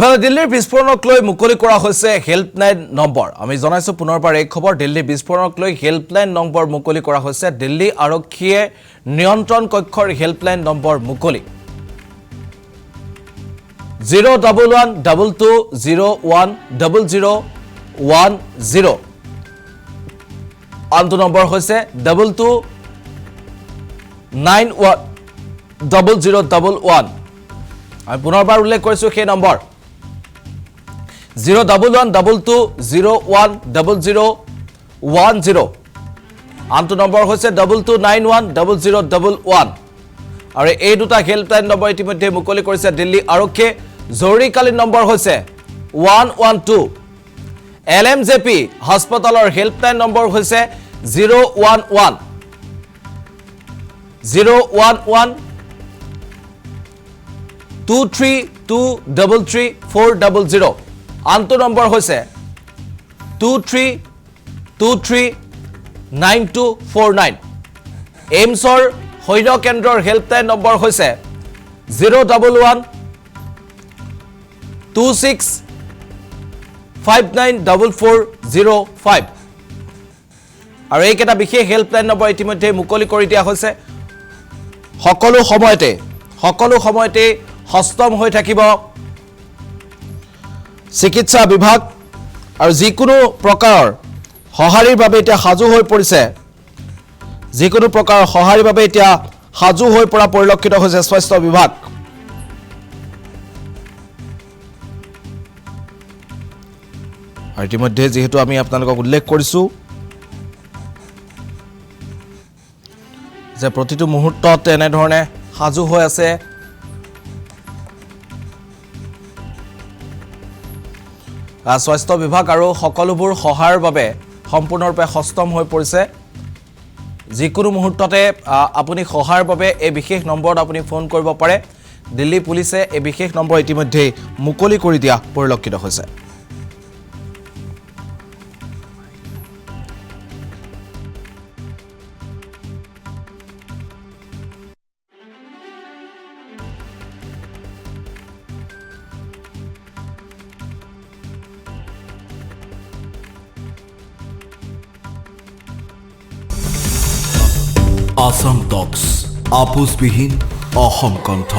ইফালে দিল্লীৰ বিস্ফোৰণক লৈ মুকলি কৰা হৈছে হেল্পলাইন নম্বৰ আমি জনাইছো পুনৰবাৰ এক খবৰ দিল্লী বিস্ফোৰণক লৈ হেল্পলাইন নম্বৰ মুকলি কৰা হৈছে দিল্লী আৰক্ষীয়ে নিয়ন্ত্ৰণ কক্ষৰ হেল্পলাইন নম্বৰ মুকলি 01122010010 আনটো নম্বৰ হৈছে 22910011 আমি পুনৰবাৰ উল্লেখ কৰিছো সেই নম্বৰ 01122010010 আনটো নম্বৰ হৈছে 22910011 আৰু এই দুটা হেল্পলাইন নম্বৰ ইতিমধ্যে মুকলি কৰিছে দিল্লী আৰক্ষীয়ে জৰুৰীকালীন নম্বৰ হৈছে 112 এলএমজেপি হাস্পতালৰ হেল্পলাইন নম্বৰ হৈছে 011 23233400 আনটো নম্বৰ হৈছে 23239249 এইমছৰ সৈন্য কেন্দ্ৰৰ হেল্পলাইন নম্বৰ হৈছে 01126594405 আৰু এইকেইটা বিশেষ হেল্পলাইন নম্বৰ ইতিমধ্যে মুকলি কৰি দিয়া হৈছে সকলো সময়তে হস্তম হৈ থাকিব চিকিৎসা বিভাগ আৰু যিকোনো প্ৰকাৰৰ সহাৰিৰ বাবে এতিয়া সাজু হৈ পৰিছে যিকোনো প্ৰকাৰৰ সহাৰিৰ বাবে এতিয়া সাজু হৈ পৰা পৰিলক্ষিত হৈছে স্বাস্থ্য বিভাগ আৰু ইতিমধ্যে যেহেতু আমি আপোনালোকক উল্লেখ কৰিছো যে প্ৰতিটো মুহূৰ্তত এনে ধৰণে সাজু হৈ আছে স্বাস্থ্য বিভাগ আৰু সকলোবোৰ সহায়ৰ বাবে সম্পূৰ্ণৰূপে সষ্টম হৈ পৰিছে যিকোনো মুহূৰ্ততে আপুনি সহায়ৰ বাবে এই বিশেষ নম্বৰত আপুনি ফোন কৰিব পাৰে দিল্লী পুলিচে এই বিশেষ নম্বৰ ইতিমধ্যে মুকলি কৰি দিয়া পৰিলক্ষিত হৈছে Assam Talks, আপোচবিহীন অসম কণ্ঠ।